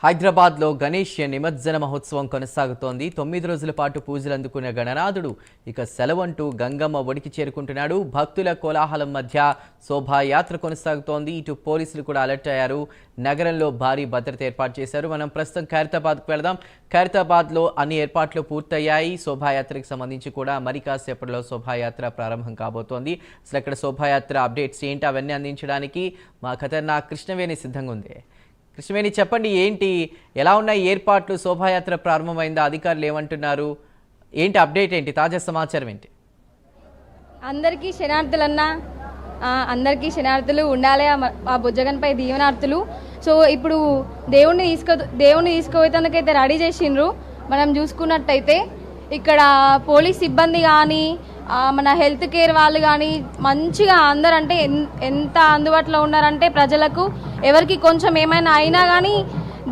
హైదరాబాద్లో గణేష్ నిమజ్జన మహోత్సవం కొనసాగుతోంది. 9 రోజుల పాటు పూజలు అందుకునే గణనాథుడు ఇక సెలవంటూ గంగమ్మ ఒడికి చేరుకుంటున్నాడు. భక్తుల కోలాహలం మధ్య శోభాయాత్ర కొనసాగుతోంది. ఇటు పోలీసులు కూడా అలర్ట్ అయ్యారు. నగరంలో భారీ భద్రత ఏర్పాటు చేశారు. మనం ప్రస్తుతం ఖైరతాబాద్కు వెళదాం. ఖైరతాబాద్లో అన్ని ఏర్పాట్లు పూర్తయ్యాయి. శోభాయాత్రకు సంబంధించి కూడా మరి కాసేపట్లో శోభాయాత్ర ప్రారంభం కాబోతోంది. అసలు అక్కడ శోభాయాత్ర అప్డేట్స్ ఏంటి అవన్నీ అందించడానికి మా ఖతర్నాక్ కృష్ణవేణి సిద్ధంగా ఉంది. కృష్ణవేణి, చెప్పండి, ఏంటి, ఎలా ఉన్నాయి ఏర్పాట్లు? శోభాయాత్ర ప్రారంభమైందా? అధికారులు ఏమంటున్నారు? ఏంటి అప్డేట్, ఏంటి తాజా సమాచారం ఏంటి? అందరికీ శనార్థులన్నా, అందరికీ శనార్థులు ఉండాలి. ఆ బుజ్జగన్పై దీవెనార్థులు. సో ఇప్పుడు దేవుణ్ణి తీసుకుపోయేందుకైతే రెడీ చేసిండ్రు. మనం చూసుకున్నట్టయితే ఇక్కడ పోలీస్ సిబ్బంది కానీ మన హెల్త్ కేర్ వాళ్ళు కానీ మంచిగా అందరూ అంటే ఎంత అందుబాటులో ఉన్నారంటే ప్రజలకు ఎవరికి కొంచెం ఏమైనా అయినా కానీ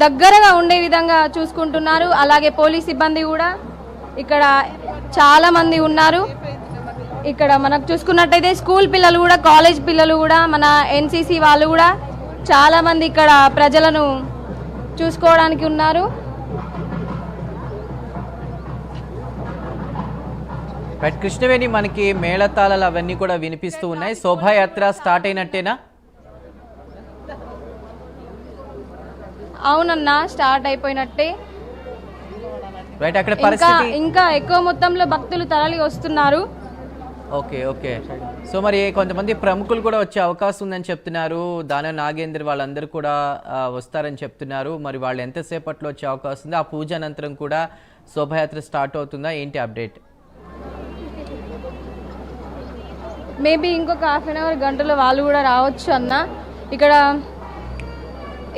దగ్గరగా ఉండే విధంగా చూసుకుంటున్నారు. అలాగే పోలీస్ సిబ్బంది కూడా ఇక్కడ చాలా మంది ఉన్నారు. ఇక్కడ మనకు చూసుకున్నట్టయితే స్కూల్ పిల్లలు కూడా, కాలేజ్ పిల్లలు కూడా, మన ఎన్సీసీ వాళ్ళు కూడా చాలా మంది ఇక్కడ ప్రజలను చూసుకోవడానికి ఉన్నారు. కృష్ణవేణి, మనకి మేళతాళాలు అవన్నీ కూడా వినిపిస్తూ ఉన్నాయి. శోభాయాత్ర స్టార్ట్ అయినట్టేనా? అవునన్నా, స్టార్ట్ అయిపోయినట్టే. రైట్, అక్కడ పరిస్థితి ఇంకా ఎక్కువ మొత్తంలో భక్తులు తరలి వస్తున్నారు. Okay okay. సో మరి కొంతమంది ప్రముఖులు కూడా వచ్చే అవకాశం ఉందని చెప్తున్నారు. దాన నాగేంద్ర వాళ్ళందరూ కూడా వస్తారని చెప్తున్నారు. మరి వాళ్ళు ఎంతసేపట్లో వచ్చే అవకాశం ఉంది? ఆ పూజ అనంతరం కూడా శోభాయాత్ర స్టార్ట్ అవుతుందా? ఏంటి అప్డేట్? మేబీ ఇంకొక హాఫ్ అన్ అవర్, గంటలో వాళ్ళు కూడా రావచ్చు అన్న.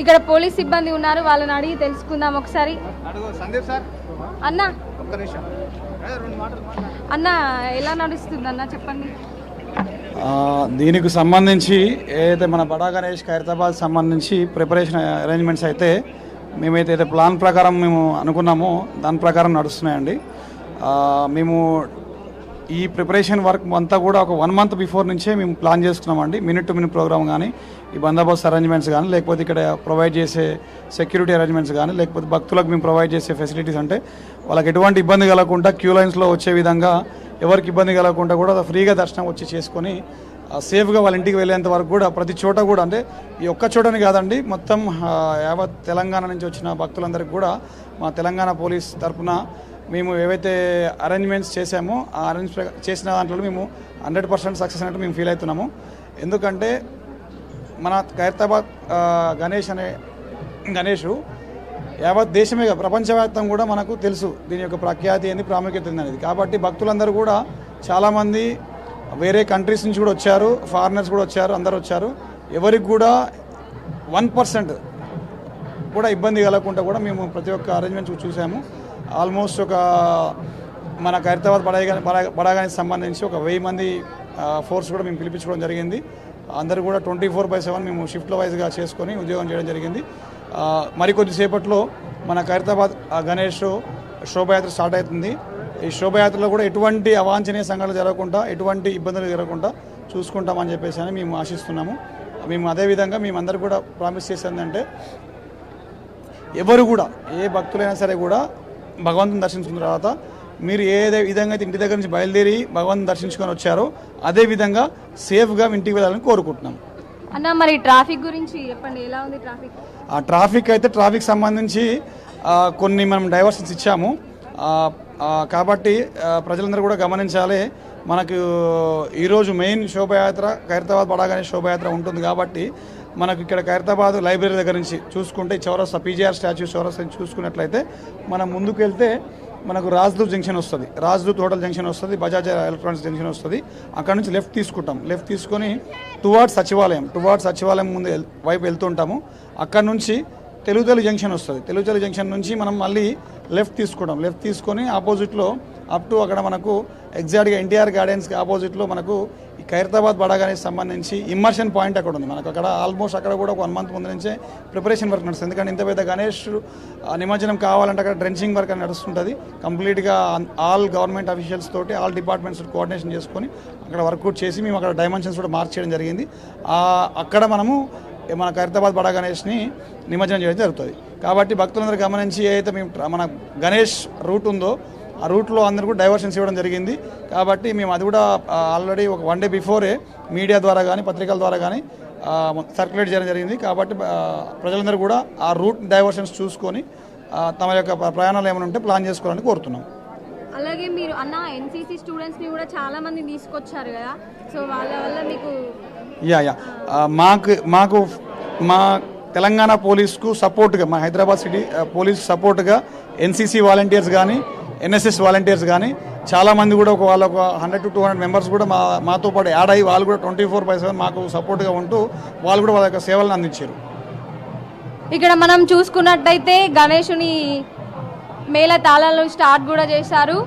ఇక్కడ పోలీస్ సిబ్బంది ఉన్నారు, వాళ్ళని అడిగి తెలుసుకుందాం ఒకసారి. అన్న అన్న ఎలా నడుస్తుంది అన్న, చెప్పండి. దీనికి సంబంధించి ఏదైతే మన బడా గణేష్ ఖైరతాబాద్ సంబంధించి ప్రిపరేషన్ అరేంజ్మెంట్స్ అయితే మేమైతే ప్లాన్ ప్రకారం మేము అనుకున్నామో దాని ప్రకారం నడుస్తున్నాయండి. మేము ఈ ప్రిపరేషన్ వర్క్ అంతా కూడా ఒక 1 month బిఫోర్ నుంచే మేము ప్లాన్ చేసుకున్నామండి. మినిట్ టు మినిట్ ప్రోగ్రామ్ కానీ, ఈ బందోబస్తు అరేంజ్మెంట్స్ కానీ, లేకపోతే ఇక్కడ ప్రొవైడ్ చేసే సెక్యూరిటీ అరేంజ్మెంట్స్ కానీ, లేకపోతే భక్తులకు మేము ప్రొవైడ్ చేసే ఫెసిలిటీస్ అంటే వాళ్ళకి ఎటువంటి ఇబ్బంది కలగకుండా క్యూ లైన్స్లో వచ్చే విధంగా, ఎవరికి ఇబ్బంది కలగకుండా కూడా ఫ్రీగా దర్శనం వచ్చి చేసుకొని సేఫ్గా వాళ్ళ ఇంటికి వెళ్ళేంత వరకు కూడా ప్రతి చోట కూడా, అంటే ఈ ఒక్క చోటని కాదండి, మొత్తం యావత్ తెలంగాణ నుంచి వచ్చిన భక్తులందరికీ కూడా మా తెలంగాణ పోలీస్ తరఫున మేము ఏవైతే అరేంజ్మెంట్స్ చేసామో ఆ అరేంజ్ చేసిన దాంట్లో మేము 100% సక్సెస్ అన్నట్టు మేము ఫీల్ అవుతున్నాము. ఎందుకంటే మన ఖైరతాబాద్ గణేషు యావత్ దేశమే, ప్రపంచవ్యాప్తంగా కూడా మనకు తెలుసు దీని యొక్క ప్రఖ్యాతి ఏంది, ప్రాముఖ్యత అనేది. కాబట్టి భక్తులందరూ కూడా చాలామంది వేరే కంట్రీస్ నుంచి కూడా వచ్చారు, ఫారినర్స్ కూడా వచ్చారు, అందరూ వచ్చారు. ఎవరికి కూడా 1% కూడా ఇబ్బంది కలగకుండా కూడా మేము ప్రతి ఒక్క అరేంజ్మెంట్స్ చూసాము. ఆల్మోస్ట్ ఒక మన ఖైరతాబాద్ బడాగానికి సంబంధించి ఒక 1000 మంది ఫోర్స్ కూడా మేము పిలిపించుకోవడం జరిగింది. అందరూ కూడా 24/7 మేము షిఫ్ట్ల వైజ్గా చేసుకొని ఉద్యోగం చేయడం జరిగింది. మరికొద్దిసేపట్లో మన ఖైరతాబాద్ గణేష్ శోభయాత్ర స్టార్ట్ అవుతుంది. ఈ శోభయాత్రలో కూడా ఎటువంటి అవాంఛనీయ సంఘటనలు జరగకుండా, ఎటువంటి ఇబ్బందులు జరగకుండా చూసుకుంటామని చెప్పేసి అని మేము ఆశిస్తున్నాము. మేము అదేవిధంగా మేమందరూ కూడా ప్రామిస్ చేసేందంటే ఎవరు కూడా, ఏ భక్తులైనా సరే కూడా భగవంతుని దర్శించుకున్న తర్వాత మీరు ఏ విధంగా అయితే ఇంటి దగ్గర నుంచి బయలుదేరి భగవంతుని దర్శించుకొని వచ్చారో అదే విధంగా సేఫ్గా ఇంటికి వెళ్ళాలని కోరుకుంటున్నాం. అన్న, మరి ట్రాఫిక్ గురించి చెప్పండి, ఎలా ఉంది ట్రాఫిక్? ట్రాఫిక్ సంబంధించి కొన్ని మనం డైవర్షన్స్ ఇచ్చాము. కాబట్టి ప్రజలందరూ కూడా గమనించాలి. మనకు ఈరోజు మెయిన్ శోభయాత్ర ఖైరతాబాద్ బడా గణేష్ శోభయాత్ర ఉంటుంది. కాబట్టి మనకు ఇక్కడ ఖైరతాబాద్ లైబ్రరీ దగ్గర నుంచి చూసుకుంటే చౌరస్తా, పీజీఆర్ స్టాచ్యూ చౌరస్తా చూసుకున్నట్లయితే మనం ముందుకు వెళ్తే మనకు రాజ్దూత్ జంక్షన్ వస్తుంది, రాజ్దూత్ హోటల్ జంక్షన్ వస్తుంది, బజాజ్ ఎలక్ట్రానిక్స్ జంక్షన్ వస్తుంది. అక్కడ నుంచి లెఫ్ట్ తీసుకుంటాం. లెఫ్ట్ తీసుకొని టువార్డ్స్ సచివాలయం ముందు వైపు వెళ్తుంటాము. అక్కడ నుంచి తెలుగు జంక్షన్ వస్తుంది. తెలుగు జంక్షన్ నుంచి మనం మళ్ళీ లెఫ్ట్ తీసుకుంటాం. లెఫ్ట్ తీసుకొని ఆపోజిట్లో అప్ టు అక్కడ మనకు ఎగ్జాక్ట్గా ఎన్టీఆర్ గార్డెన్స్కి ఆపోజిట్లో మనకు ఈ ఖైరతాబాద్ బడా గణేష్ సంబంధించి ఇమ్మర్షన్ పాయింట్ అక్కడ ఉంది. మనకు అక్కడ ఆల్మోస్ట్ అక్కడ కూడా ఒక 1 month ముందు నుంచే ప్రిపరేషన్ వర్క్ నడుస్తుంది. ఎందుకంటే ఇంత పెద్ద గణేష్ నిమజ్జనం కావాలంటే అక్కడ డ్రెంచింగ్ వర్క్ అని నడుస్తుంటుంది. కంప్లీట్గా ఆల్ గవర్నమెంట్ అఫీషియల్స్ తోటి, ఆల్ డిపార్ట్మెంట్స్ కోఆర్డినేషన్ చేసుకొని అక్కడ వర్కౌట్ చేసి మేము అక్కడ డైమెన్షన్స్ కూడా మార్క్ చేయడం జరిగింది. అక్కడ మనము మన ఖైరతాబాద్ బడా గణేష్ని నిమజ్జనం చేయడం జరుగుతుంది. కాబట్టి భక్తులందరూ గమనించి ఏదైతే మేము మన గణేష్ రూట్ ఉందో ఆ రూట్లో అందరూ కూడా డైవర్షన్స్ ఇవ్వడం జరిగింది. కాబట్టి మేము అది కూడా ఆల్రెడీ ఒక 1 డే బిఫోరే మీడియా ద్వారా కానీ పత్రికల ద్వారా కానీ సర్క్యులేట్ చేయడం జరిగింది. కాబట్టి ప్రజలందరూ కూడా ఆ రూట్ డైవర్షన్స్ చూసుకొని తమ యొక్క ప్రయాణాలు ఏమైనా ఉంటే ప్లాన్ చేసుకోవాలని కోరుతున్నాం. అలాగే మీరు అన్న ఎన్సీసీ స్టూడెంట్స్ని కూడా చాలా మంది తీసుకొచ్చారు కదా, సో వాళ్ళ వల్ల మీకు మాకు మా తెలంగాణ పోలీస్కు సపోర్ట్గా, మా హైదరాబాద్ సిటీ పోలీస్ సపోర్ట్గా ఎన్సీసీ వాలంటీర్స్ కానీ ఎన్ఎస్ఎస్ వాలంటీర్స్ కానీ చాలామంది కూడా వాళ్ళ 100 to 200 మెంబర్స్ కూడా మాతో పాటు యాడ్ అయ్యి వాళ్ళు కూడా 24/7 మాకు సపోర్ట్గా ఉంటూ వాళ్ళు కూడా వాళ్ళ యొక్క సేవలను అందించారు. ఇక్కడ మనం చూసుకున్నట్టయితే గణేషుని మేళ తాళాలు స్టార్ట్ కూడా చేశారు.